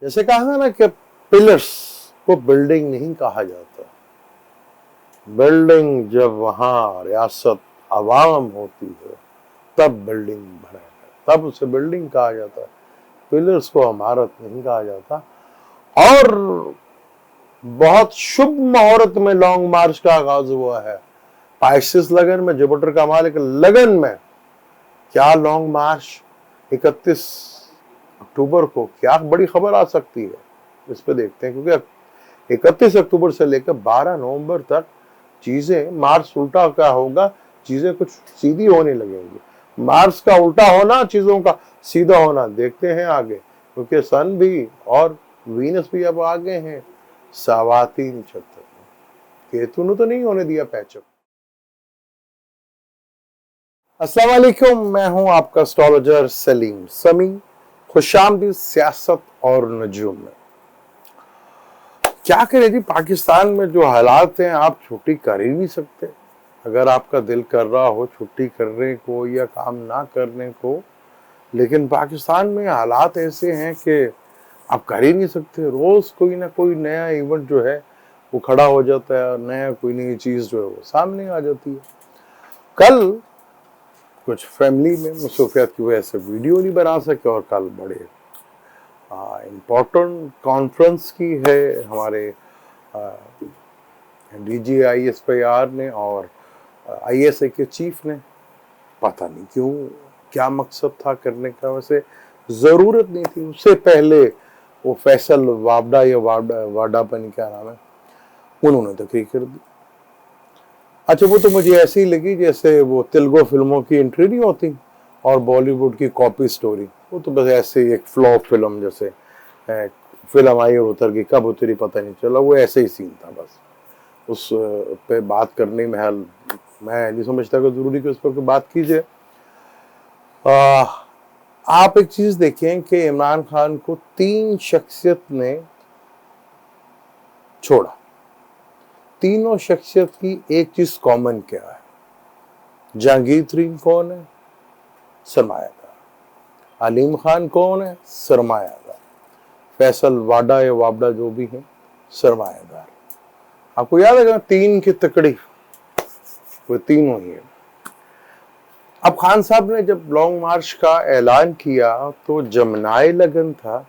जैसे कहा था ना कि पिलर्स को बिल्डिंग नहीं कहा जाता। बिल्डिंग जब वहां रियासत अवाम होती है तब बिल्डिंग बने, तब उसे बिल्डिंग कहा जाता है। पिलर्स को इमारत नहीं कहा जाता। और बहुत शुभ मुहूर्त में लॉन्ग मार्च का आगाज हुआ है। पाइसेस लगन में, जुपिटर का मालिक लगन में। क्या लॉन्ग मार्च 31 अक्टूबर को क्या बड़ी खबर आ सकती है, इस पे देखते हैं। क्योंकि 31 अक्टूबर से लेकर 12 नवंबर तक चीजें, मार्च उल्टा क्या होगा, चीजें कुछ सीधी होने लगेंगी। मार्च का उल्टा होना, चीजों का सीधा होना, देखते हैं आगे। क्योंकि सन भी और वीनस भी अब आगे हैं सवाती नक्षत्र में। केतु ने तो नहीं होने दिया पैचअप। अस्सलाम वालेकुम, मैं हूं आपका एस्ट्रोलॉजर सलीम समी। खुशामदीद सियासत और नजूम में। क्या करें जी, पाकिस्तान में जो हालात हैं, आप छुट्टी कर ही नहीं सकते। अगर आपका दिल कर रहा हो छुट्टी करने को या काम ना करने को, लेकिन पाकिस्तान में हालात ऐसे हैं कि आप कर ही नहीं सकते। रोज कोई ना कोई नया इवेंट जो है वो खड़ा हो जाता है और नया कोई नई चीज जो है वो सामने आ जाती है। कल कुछ फैमिली में मसरूफियत की वजह से वीडियो नहीं बना सके, और कल बड़े इम्पोर्टेंट कॉन्फ्रेंस की है हमारे DGISPR ने और ISA के चीफ ने। पता नहीं क्यों, क्या मकसद था करने का, वैसे जरूरत नहीं थी। उससे पहले वो फैसल वाबडा या वाडा पनी क्या नाम है, उन्होंने तकरीर कर दी। अच्छा, वो तो मुझे ऐसी ही लगी जैसे वो तेलुगु फिल्मों की एंट्री नहीं होती और बॉलीवुड की कॉपी स्टोरी। वो तो बस ऐसे ही एक फ्लॉप फिल्म, जैसे फिल्म आई और उतर गई, कब उतरी पता नहीं चला, वो ऐसे ही सीन था बस। उस पे बात करने में मैं नहीं समझता कि जरूरी कि उस पर बात कीजिए। आप एक चीज देखें कि इमरान खान को 3 शख्सियत ने छोड़ा। तीनों शख्सियत की एक चीज कॉमन क्या है? जहांगीर तरीन कौन है? सरमायादार। अलीम खान कौन है? सरमायादार। फैसल वाडा या वाबडा जो भी है, सरमायादार। आपको याद है 3 की तकड़ी, वो तीनों ही है। अब खान साहब ने जब लॉन्ग मार्च का ऐलान किया तो जमनाए लगन था,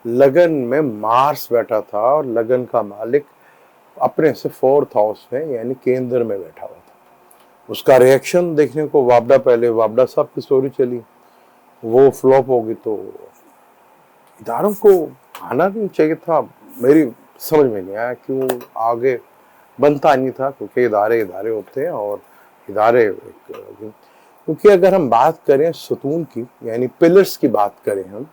लगन में मार्स बैठा था और लगन का मालिक अपने से 4th हाउस में यानी केंद्र में बैठा हुआ था। उसका रिएक्शन देखने को वाबडा, पहले वाबडा साहब की स्टोरी चली, वो फ्लॉप होगी तो इदारों को आना नहीं चाहिए था। मेरी समझ में नहीं आया क्यों आगे बनता नहीं था, क्योंकि इदारे इदारे होते हैं और इदारे क्योंकि अगर हम बात करें सतून की यानी पिलर्स की बात करें हम,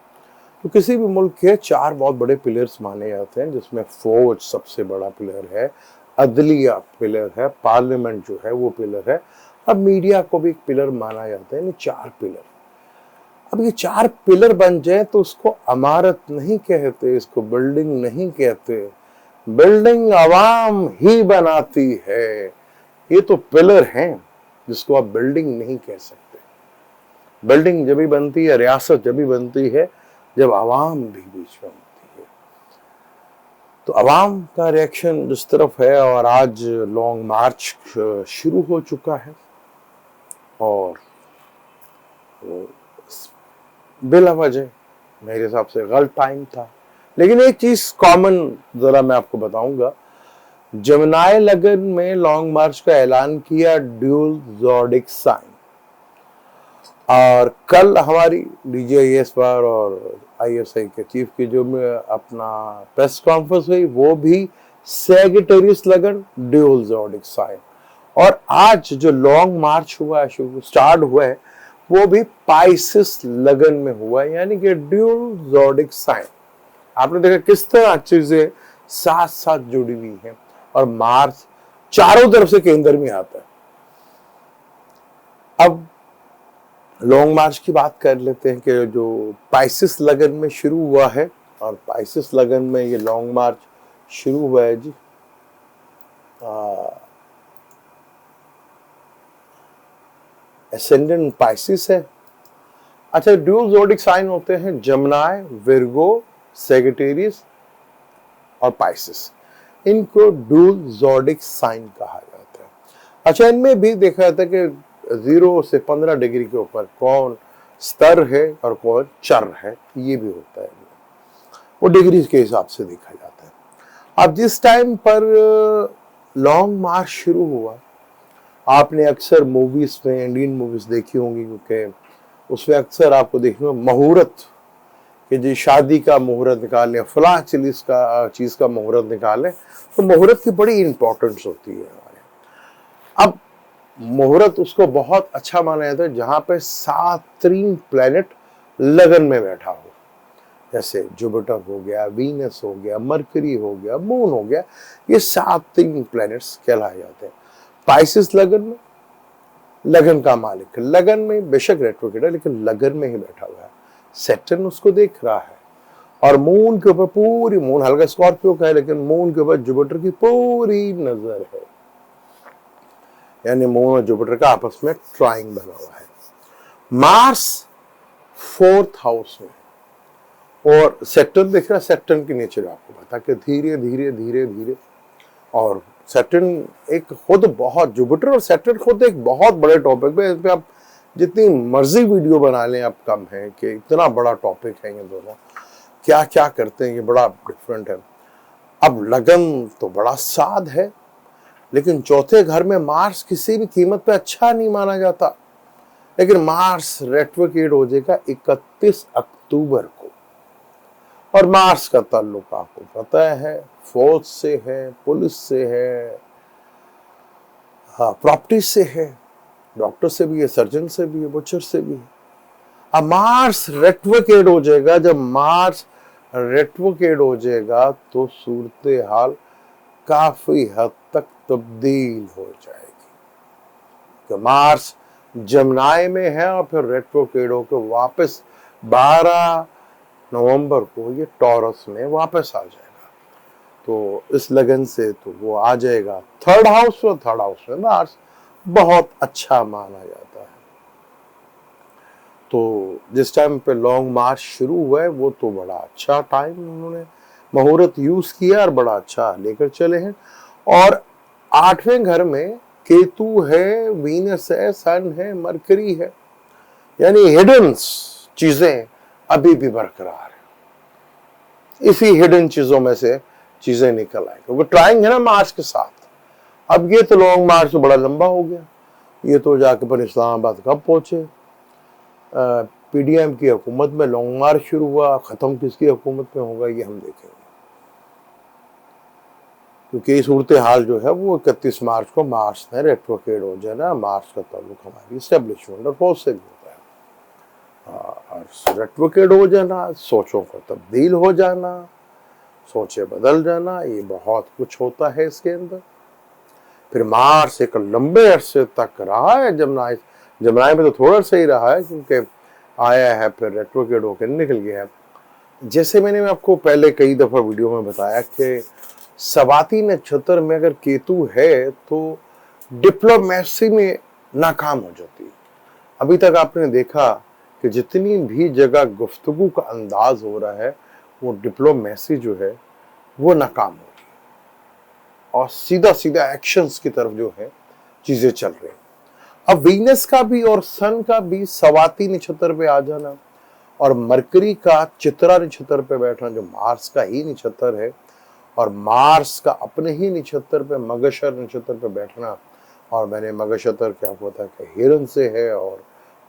तो किसी भी मुल्क के 4 बहुत बड़े पिलर्स माने जाते हैं, जिसमें फौज सबसे बड़ा पिलर है, अदलिया पिलर है, पार्लियामेंट जो है वो पिलर है, अब मीडिया को भी एक पिलर माना जाता है। 4 पिलर। अब ये 4 पिलर बन जाए तो उसको इमारत नहीं कहते, इसको बिल्डिंग नहीं कहते। बिल्डिंग आवाम ही बनाती है। ये तो पिलर हैं जिसको आप बिल्डिंग नहीं कह सकते। बिल्डिंग जब भी बनती है, रियासत जब भी बनती है, जब आवाम भी बीच में होती है। तो आवाम का रिएक्शन जिस तरफ है, और आज लॉन्ग मार्च शुरू हो चुका है और बिला वजह मेरे हिसाब से गलत टाइम था। लेकिन एक चीज कॉमन जरा मैं आपको बताऊंगा, जमनाए लगन में लॉन्ग मार्च का ऐलान किया ड्यूल ज़ोडिक साइन, और कल हमारी DGISPR और ISA के चीफ की जो अपना प्रेस कॉन्फ्रेंस हुई, वो भी सैजिटेरियस लगन ड्यूल ज़ोडिक साइन। और आज जो लॉन्ग मार्च हुआ है, स्टार्ट हुआ है, वो भी पाइसेस लगन में हुआ है, यानी कि ड्यूल ज़ोडिक साइन। आपने देखा किस तरह चीजें साथ साथ जुड़ी हुई हैं, और मार्च चारों तरफ से केंद्र में आता है। अब लॉन्ग मार्च की बात कर लेते हैं कि जो पाइसेस लगन में शुरू हुआ है, और पाइसेस लगन में ये लॉन्ग मार्च शुरू हुआ है जी एसेंडेंट पाइसेस है। अच्छा, ड्यूल ज़ोडिक साइन होते हैं जमनाए, विर्गो सेजिटेरियस और पाइसेस, इनको ड्यूल ज़ोडिक साइन कहा जाता है। अच्छा, इनमें भी देखा जाता है कि 0 से 15 डिग्री के ऊपर कौन स्तर है और कौन चर है, ये भी होता है। वो डिग्री के हिसाब से देखा जाता है। अब जिस टाइम पर लॉन्ग मार्च शुरू हुआ, आपने अक्सर मूवीज में, इंडियन मूवीज देखी होंगी, क्योंकि उसमें अक्सर आपको देखने को मुहूर्त कि जी शादी का मुहूर्त निकालें, फलां चीज का मुहूर्त निकालें, तो मुहूर्त की बड़ी इंपॉर्टेंस होती है हमारे। अब मुहूर्त उसको बहुत अच्छा माना जाता है जहां पे 7 प्लेनेट लगन में बैठा हो, जैसे जुपिटर हो गया, वीनस हो गया, मरकरी हो गया, मून हो गया, ये 7 प्लैनेट्स कहलाए जाते हैं। पाइसेस लगन में, लगन का मालिक लगन में, बेशक रेट्रोग्रेड है लेकिन लगन में ही बैठा हुआ है, सैटर्न उसको देख रहा है। और मून के ऊपर पूरी, मून हल्का स्कॉर्पियो का है लेकिन मून के ऊपर जुपिटर की पूरी नजर है, यानी मून और जुपिटर का आपस में ट्राइंग बना हुआ है। मार्स 4th हाउस में और सैटर्न देख रहा है। सैटर्न की नेचर आपको पता कि धीरे धीरे धीरे धीरे, और सैटर्न एक खुद बहुत, जुपिटर और सैटर्न खुद एक बहुत बड़े टॉपिक पे, इस पे आप जितनी मर्जी वीडियो बना लें आप कम है कि इतना बड़ा टॉपिक है ये दोनों, क्या क्या करते हैं, ये बड़ा डिफरेंट है। अब लगन तो बड़ा साध है, लेकिन चौथे घर में मार्स किसी भी कीमत पे अच्छा नहीं माना जाता, लेकिन मार्स रेट्रोग्रेड हो जाएगा 31 अक्टूबर को। और मार्स का ताल्लुक आपको पता है फौज से है, पुलिस से है, हाँ, प्रॉपर्टी से है, डॉक्टर से भी है, सर्जन से भी है, बुचर से भी है। अब मार्स रेट्रोग्रेड हो जाएगा, जब मार्स रेट्रोग्रेड हो जाएगा तो सूरत हाल काफी हद तक तब्दील हो जाएगी। तो मार्स जमनाई में है और फिर रेट्रोग्रेड होकर वापस 12 नवंबर को ये टॉरस में वापस आ जाएगा। तो इस लगन से तो वो आ जाएगा 3rd हाउस में। 3rd हाउस में मार्स बहुत अच्छा माना जाता है। तो जिस टाइम पे लॉन्ग मार्च शुरू हुआ है वो तो बड़ा अच्छा टाइम उन्होंने मुहूर्त यूज किया और बड़ा अच्छा लेकर चले हैं। और 8वें घर में केतु है, वीनस है, सन है, मरकरी है, यानी हिडन चीजें अभी भी बरकरार है। इसी हिडन चीजों में से चीजें निकल आए, क्योंकि ट्राइंग है ना मार्च के साथ। अब ये तो लॉन्ग मार्च तो बड़ा लंबा हो गया, ये तो जाके पर इस्लामाबाद कब पहुंचे। पीडीएम की हुकूमत में लॉन्ग मार्च शुरू हुआ, खत्म किसकी हुकूमत में होगा ये हम देखेंगे, क्योंकि सूरत हाल जो है वो 31 मार्च को मार्च में रेट्रोग्रेड हो जाना। मार्च का ताल्लुक हमारी एस्टेब्लिशमेंट और फौज से भी होता है, और रेट्रोग्रेड हो जाना, सोचों को तब्दील हो जाना, सोचे बदल जाना, ये बहुत कुछ होता है इसके अंदर। फिर मार्च एक लंबे अरसे तक रहा है जमनाई में तो थोड़ा सही रहा है, क्योंकि आया है फिर रेट्रोग्रेड होकर निकल गया है। जैसे मैंने आपको पहले कई दफा वीडियो में बताया कि सवाती नक्षत्र में अगर केतु है तो डिप्लोमेसी में नाकाम हो जाती है। अभी तक आपने देखा कि जितनी भी जगह गुफ्तगू का अंदाज हो रहा है वो डिप्लोमेसी जो है वो नाकाम हो रही है, और सीधा सीधा एक्शंस की तरफ जो है चीजें चल रही हैं। अब वीनस का भी और सन का भी सवाती नक्षत्र पे आ जाना, और मरकरी का चित्रा नक्षत्र पे बैठना जो मार्स का ही नक्षत्र है, और मार्स का अपने ही नक्षत्र पे मगशर नक्षत्र पे बैठना, और मैंने मगशतर क्या होता है कि हिरन से है, और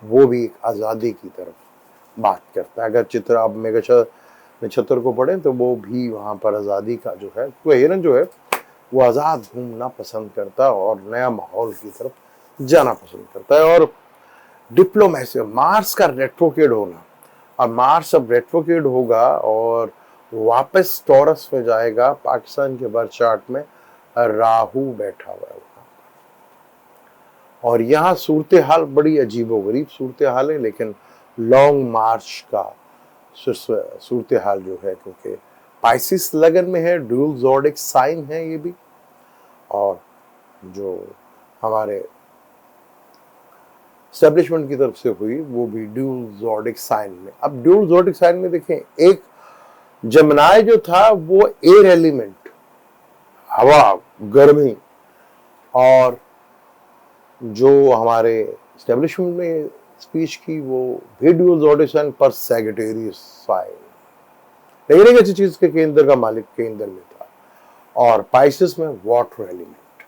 वो भी एक आज़ादी की तरफ बात करता है। अगर चित्र आप मगशर नक्षत्र को पढ़ें तो वो भी वहाँ पर आज़ादी का जो है, वो हिरन जो है वो आज़ाद घूमना पसंद करता है और नया माहौल की तरफ जाना पसंद करता है। और डिप्लोमेसी, मार्स का रेट्रोग्रेड होना, अब मार्स अब रेट्रोग्रेड होगा और वापस टॉरस में जाएगा। पाकिस्तान के बर्थ चार्ट में राहु बैठा हुआ है, और यहाँ सूरत हाल बड़ी अजीबोगरीब सूरत हाल है, लेकिन लॉन्ग मार्च का सूरत हाल जो है, क्योंकि पाइसिस लगन में है, ड्यूल ज़ोडिक साइन है ये भी, और जो हमारे एस्टेब्लिशमेंट की तरफ से हुई वो भी ड्यूल ज़ोडिक साइन में। अब ड्यूल ज़ोडिक साइन में देखें, एक जमनाय जो था वो एयर एलिमेंट, हवा, गर्मी, और जो हमारे एस्टेब्लिशमेंट में स्पीच की वो वीडियोज ऑडिशन पर सेक्रेटेरियस फाइल, लेकिन एक अच्छी चीज के केंद्र का मालिक केंद्र में था, और पाइसेस में वाटर एलिमेंट,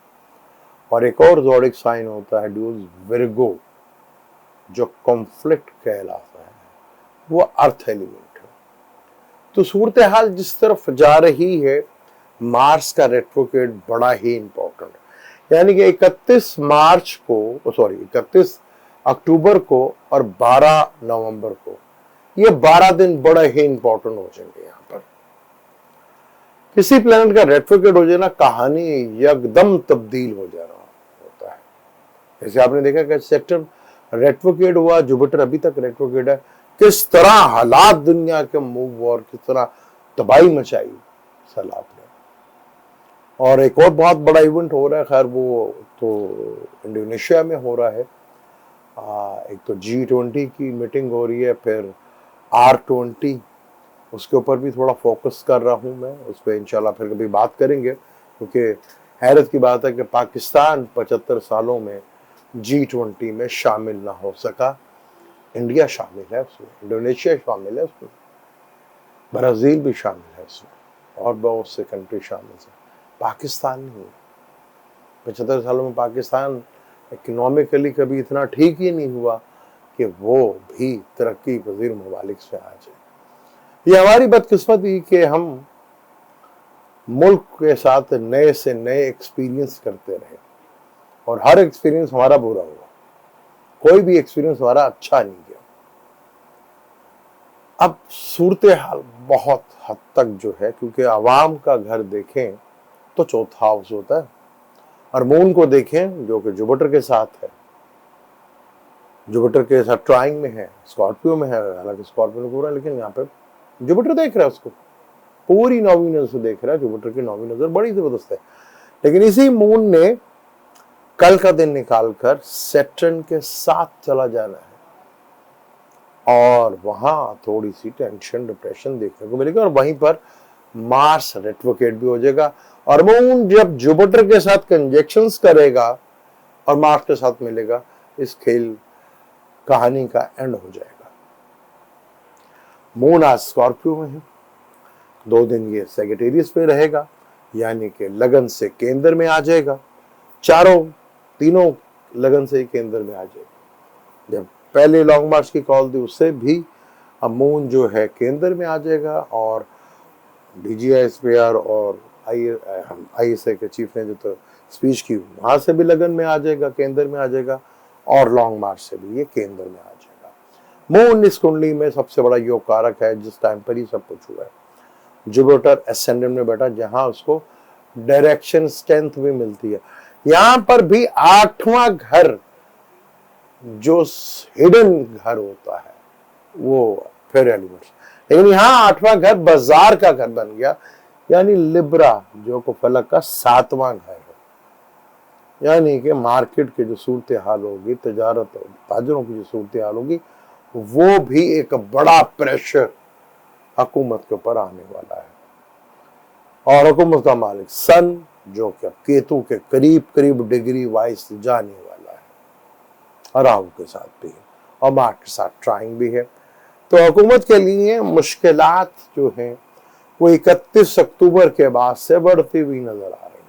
और एक और ज़ोडिक साइन होता है ड्यूज विर्गो, जो कॉन्फ्लिक्ट कहलाता है, वो अर्थ एलिमेंट है। तो सूरत हाल जिस तरफ जा रही है, मार्स का रेट्रोग्रेड बड़ा ही इंपॉर्टेंट है। यानी कि 31 अक्टूबर को और 12 नवंबर को, ये 12 दिन बड़े ही इंपॉर्टेंट हो जाएंगे। यहाँ पर किसी प्लेनेट का रेट्रोग्रेड हो जाना, कहानी एकदम तब्दील हो जाना होता है। जैसे आपने देखा कि सैटर्न रेट्रोग्रेड हुआ, जुपिटर अभी तक रेट्रोग्रेड है, किस तरह हालात दुनिया के मूव और किस तरह तबाही मचाई इस हालात ने। और एक और बहुत बड़ा इवेंट हो रहा है, खैर वो तो इंडोनेशिया में हो रहा है। एक तो G20 की मीटिंग हो रही है, फिर R20, उसके ऊपर भी थोड़ा फोकस कर रहा हूं मैं, उस पर इंशाल्लाह फिर कभी बात करेंगे। क्योंकि हैरत की बात है कि पाकिस्तान 75 सालों में G20 में शामिल ना हो सका। इंडिया शामिल है उसमें, इंडोनेशिया शामिल है उसमें, ब्राजील भी शामिल है उसमें, और बहुत से कंट्री शामिल है, पाकिस्तान नहीं। 75 सालों में पाकिस्तान इकोनॉमिकली कभी इतना ठीक ही नहीं हुआ कि वो भी तरक्की पजीर ममालिक से आ जाए। ये हमारी बदकिस्मती कि हम मुल्क के साथ नए से नए एक्सपीरियंस करते रहे, और हर एक्सपीरियंस हमारा बुरा हुआ, कोई भी एक्सपीरियंस हमारा अच्छा नहीं गया। अब सूरत हाल बहुत हद तक जो है, क्योंकि आवाम का घर देखें तो चौथा हाउस होता है, और मून को देखें जो कि जुपिटर के साथ है, जुपिटर के साथ ट्राइंग में है, स्कॉर्पियो में है, हालांकि स्कॉर्पियो पूरा, लेकिन यहाँ पे जुपिटर देख रहा है उसको, पूरी नौवीं नजर से देख रहा है। जुपिटर की नौवीं नजर बड़ी जबरदस्त है। लेकिन इसी मून ने कल का दिन निकालकर सैटर्न के साथ चला जाना है, और वहां थोड़ी सी टेंशन डिप्रेशन देखने को मिलेगा, और वहीं पर मार्स रेट्रोग्रेड भी हो जाएगा, और मून जब जुपिटर के साथ कंजक्शंस करेगा और मार्स के साथ मिलेगा, इस खेल कहानी का एंड हो जाएगा। मून आज स्कॉर्पियो में है, 2 दिन ये सेक्रेटेरियस पे रहेगा, यानी कि लगन से केंद्र में आ जाएगा, तीनों लगन से ही केंद्र में आ जाएगा। जब पहले लॉन्ग मार्च की कॉल दी उससे भी अब मून जो है केंद्र में आ जाएगा, और DGISPR और ISA के चीफ ने जो तो स्पीच की वहां से भी लगन में आ जाएगा, केंद्र में आ जाएगा, और लॉन्ग मार्च से भी ये केंद्र में आ जाएगा। मून इस कुंडली में सबसे बड़ा योग कारक है, जिस टाइम पर ही सब कुछ हुआ है। जुपिटर एसेंडेंट में बैठा, जहां उसको डायरेक्शन स्ट्रेंथ भी मिलती है। यहां पर भी 8वां घर जो हिडन घर होता है वो फिर एलिमेंट्स, लेकिन यहाँ 8वां घर बाजार का घर बन गया, यानी लिब्रा जो को फलक का 7वां घर है। यानी कि मार्केट के जो सूरत हाल होगी, तजारत और ताजरों की जो सूरत हाल होगी, वो भी एक बड़ा प्रेशर हुकूमत के ऊपर आने वाला है। और हुकूमत का मालिक सन जो कि केतु के करीब करीब डिग्री वाइज जाने वाला है, और राहु के साथ भी है, और मार्स के साथ ट्राइंग भी है। तो हुकूमत के लिए मुश्किलात जो हैं वो 31 अक्टूबर के बाद से बढ़ती हुई नजर आ रही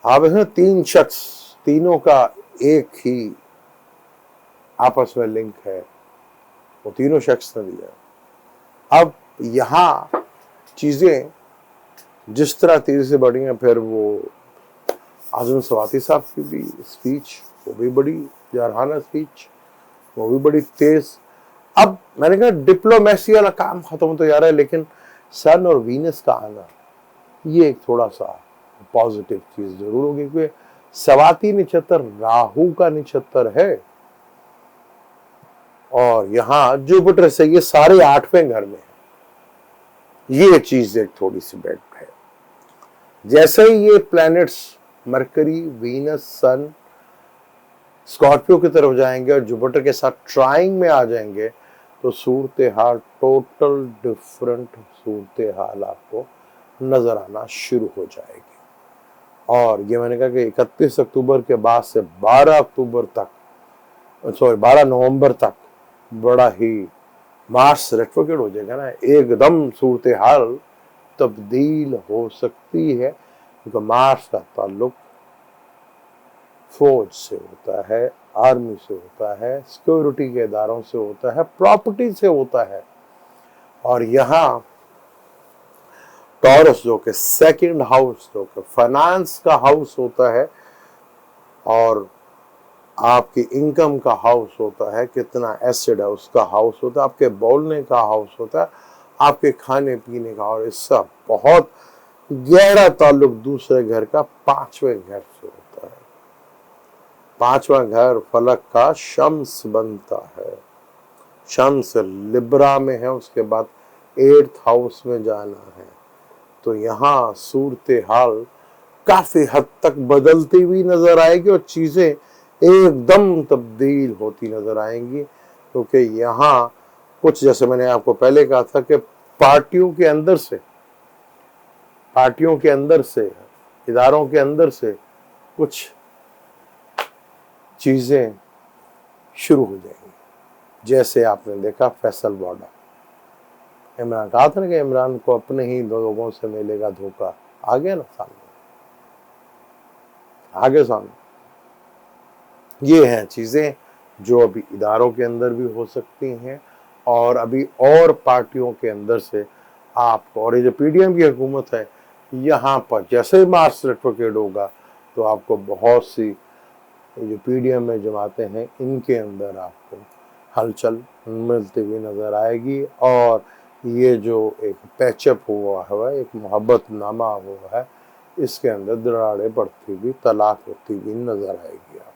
है। अब इसमें 3 शख्स, तीनों का एक ही आपस में लिंक है, वो तीनों शख्स ने दिया। अब यहाँ चीजें जिस तरह तेजी से बढ़ी हैं, फिर वो आजम सवाती साहब की भी स्पीच, वो भी बड़ी जारहाना स्पीच, वो भी बड़ी तेज। अब मैंने कहा डिप्लोमेसी वाला काम खत्म हो तो जा रहा है, लेकिन सन और वीनस का आना ये एक थोड़ा सा पॉजिटिव चीज जरूर होगी, क्योंकि सवाती नक्षत्र राहु का नक्षत्र है, और यहाँ जुपिटर से ये सारे 8वें घर में है। ये चीज एक थोड़ी सी बेड है। जैसे ही ये प्लैनेट्स मरकरी, वीनस, सन स्कॉर्पियो की तरफ जाएंगे और जुपिटर के साथ ट्राइंग में आ जाएंगे, तो सूरत हाल टोटल डिफरेंट सूरत हाल आपको नजर आना शुरू हो जाएगी। और ये मैंने कहा कि 31 अक्टूबर के बाद से 12 अक्टूबर तक, सॉरी 12 नवंबर तक बड़ा ही मार्स रेट्रोग्रेड हो जाएगा ना, एकदम सूरत हाल तब्दील हो सकती है, क्योंकि मार्स का ताल्लुक फौज से होता है, आर्मी से होता है, सिक्योरिटी के इदारों से होता है, प्रॉपर्टी से होता है। और यहाँ टॉरस जो कि सेकंड हाउस, जो कि फाइनेंस का हाउस होता है, और आपकी इनकम का हाउस होता है, कितना एसेट है उसका हाउस होता है, आपके बोलने का हाउस होता है, आपके खाने पीने का, और इसका बहुत गहरा ताल्लुक दूसरे घर का 5वें घर से होता है। 5वां घर फलक का शम्स बनता है, शम्स लिब्रा में है, उसके बाद 8th हाउस में जाना है। तो यहाँ सूरत हाल काफी हद तक बदलती हुई नजर आएगी और चीजें एकदम तब्दील होती नजर आएंगी, क्योंकि यहाँ कुछ, जैसे मैंने आपको पहले कहा था कि पार्टियों के अंदर से इदारों के अंदर से कुछ चीजें शुरू हो जाएंगी। जैसे आपने देखा फैसल वाडा, इमरान कहा था ना कि इमरान को अपने ही लोगों से मिलेगा धोखा, आ गया ना सामने, आगे सामने। ये हैं चीजें जो अभी इदारों के अंदर भी हो सकती हैं, और अभी और पार्टियों के अंदर से आपको, और ये जो पीडीएम की हुकूमत है, यहाँ पर जैसे मार्च रेट्रोग्रेड होगा तो आपको बहुत सी जो पीडीएम में जमातें हैं, इनके अंदर आपको हलचल मिलती हुई नजर आएगी। और ये जो एक पैचअप हुआ है, एक मोहब्बतनामा हुआ है, इसके अंदर दरारें बढ़ती हुई, तलाक होती हुई नजर आएगी। आपको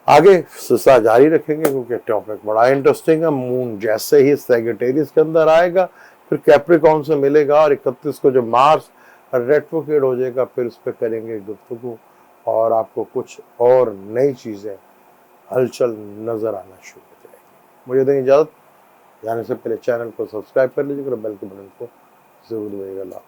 आगे सिलसिला जारी रखेंगे, क्योंकि टॉपिक बड़ा इंटरेस्टिंग है। मून जैसे ही सैजिटेरियस के अंदर आएगा, फिर कैप्रिकॉर्न से मिलेगा, और 31 को जब मार्स रेट्रोग्रेड हो जाएगा, फिर उस पर करेंगे गुफ्तगू, और आपको कुछ और नई चीजें, हलचल नजर आना शुरू हो जाएगी। मुझे दें इजाजत, जाने से पहले चैनल को सब्सक्राइब कर लीजिएगा, बेल के बटन को जरूर दबाइएगा।